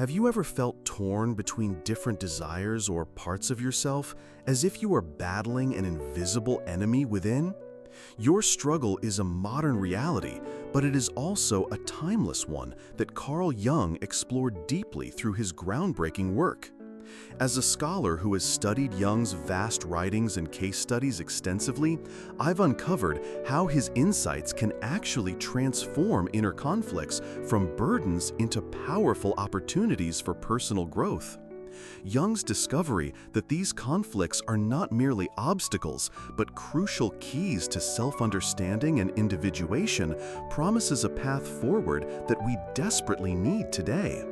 Have you ever felt torn between different desires or parts of yourself, as if you were battling an invisible enemy within? Your struggle is a modern reality, but it is also a timeless one that Carl Jung explored deeply through his groundbreaking work. As a scholar who has studied Jung's vast writings and case studies extensively, I've uncovered how his insights can actually transform inner conflicts from burdens into powerful opportunities for personal growth. Jung's discovery that these conflicts are not merely obstacles, but crucial keys to self-understanding and individuation promises a path forward that we desperately need today.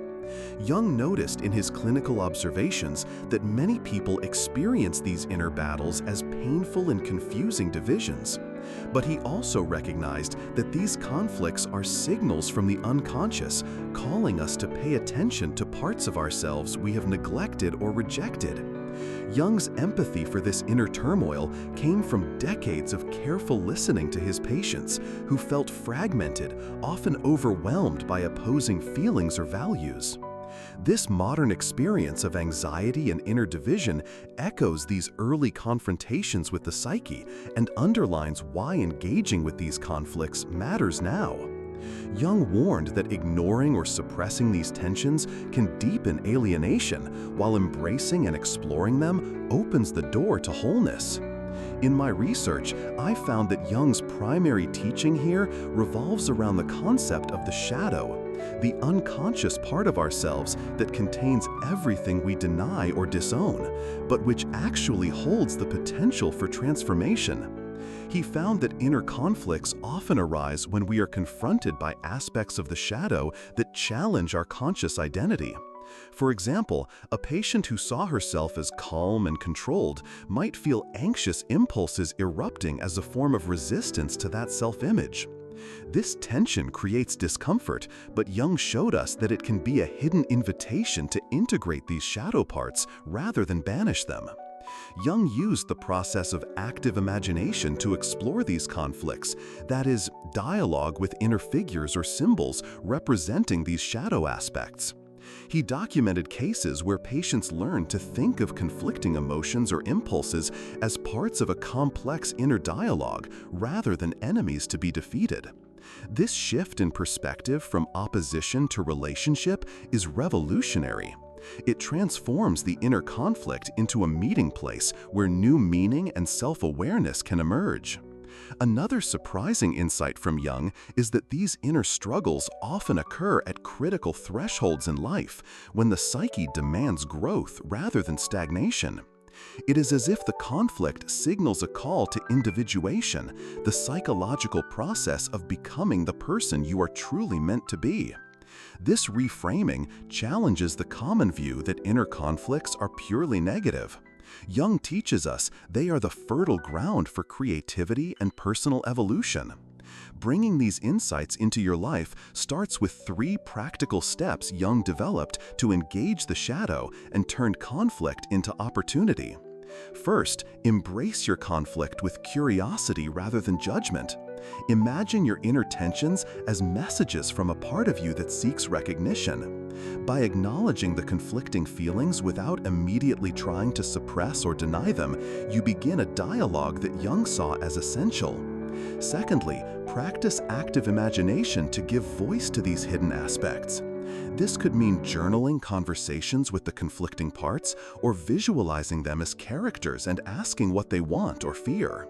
Jung noticed in his clinical observations that many people experience these inner battles as painful and confusing divisions. But he also recognized that these conflicts are signals from the unconscious, calling us to pay attention to parts of ourselves we have neglected or rejected. Jung's empathy for this inner turmoil came from decades of careful listening to his patients, who felt fragmented, often overwhelmed by opposing feelings or values. This modern experience of anxiety and inner division echoes these early confrontations with the psyche and underlines why engaging with these conflicts matters now. Jung warned that ignoring or suppressing these tensions can deepen alienation, while embracing and exploring them opens the door to wholeness. In my research, I found that Jung's primary teaching here revolves around the concept of the shadow, the unconscious part of ourselves that contains everything we deny or disown, but which actually holds the potential for transformation. He found that inner conflicts often arise when we are confronted by aspects of the shadow that challenge our conscious identity. For example, a patient who saw herself as calm and controlled might feel anxious impulses erupting as a form of resistance to that self-image. This tension creates discomfort, but Jung showed us that it can be a hidden invitation to integrate these shadow parts rather than banish them. Jung used the process of active imagination to explore these conflicts, that is, dialogue with inner figures or symbols representing these shadow aspects. He documented cases where patients learned to think of conflicting emotions or impulses as parts of a complex inner dialogue rather than enemies to be defeated. This shift in perspective from opposition to relationship is revolutionary. It transforms the inner conflict into a meeting place where new meaning and self-awareness can emerge. Another surprising insight from Jung is that these inner struggles often occur at critical thresholds in life, when the psyche demands growth rather than stagnation. It is as if the conflict signals a call to individuation, the psychological process of becoming the person you are truly meant to be. This reframing challenges the common view that inner conflicts are purely negative. Jung teaches us they are the fertile ground for creativity and personal evolution. Bringing these insights into your life starts with 3 practical steps Jung developed to engage the shadow and turn conflict into opportunity. First, embrace your conflict with curiosity rather than judgment. Imagine your inner tensions as messages from a part of you that seeks recognition. By acknowledging the conflicting feelings without immediately trying to suppress or deny them, you begin a dialogue that Jung saw as essential. Secondly, practice active imagination to give voice to these hidden aspects. This could mean journaling conversations with the conflicting parts or visualizing them as characters and asking what they want or fear.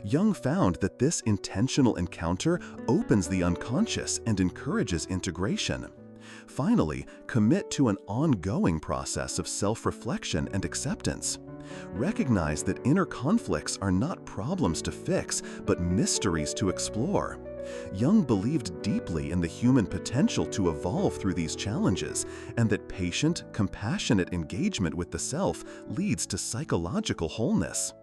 Jung found that this intentional encounter opens the unconscious and encourages integration. Finally, commit to an ongoing process of self-reflection and acceptance. Recognize that inner conflicts are not problems to fix, but mysteries to explore. Jung believed deeply in the human potential to evolve through these challenges, and that patient, compassionate engagement with the self leads to psychological wholeness.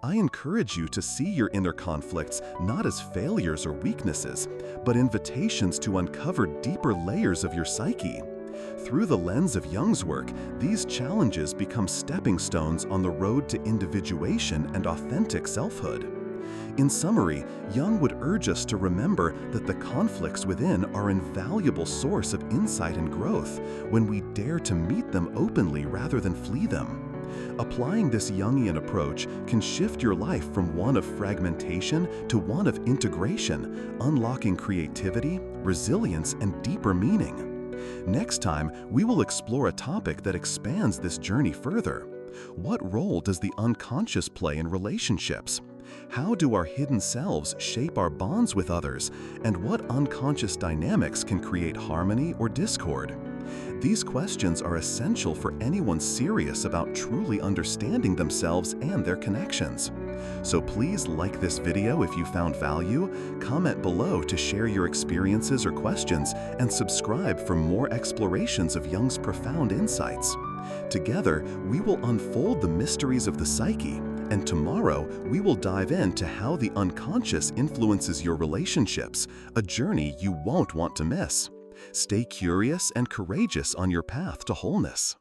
I encourage you to see your inner conflicts not as failures or weaknesses, but invitations to uncover deeper layers of your psyche. Through the lens of Jung's work, these challenges become stepping stones on the road to individuation and authentic selfhood. In summary, Jung would urge us to remember that the conflicts within are an invaluable source of insight and growth when we dare to meet them openly rather than flee them. Applying this Jungian approach can shift your life from one of fragmentation to one of integration, unlocking creativity, resilience, and deeper meaning. Next time, we will explore a topic that expands this journey further. What role does the unconscious play in relationships? How do our hidden selves shape our bonds with others? And what unconscious dynamics can create harmony or discord? These questions are essential for anyone serious about truly understanding themselves and their connections. So please like this video if you found value, comment below to share your experiences or questions, and subscribe for more explorations of Jung's profound insights. Together, we will unfold the mysteries of the psyche, and tomorrow we will dive into how the unconscious influences your relationships, a journey you won't want to miss. Stay curious and courageous on your path to wholeness.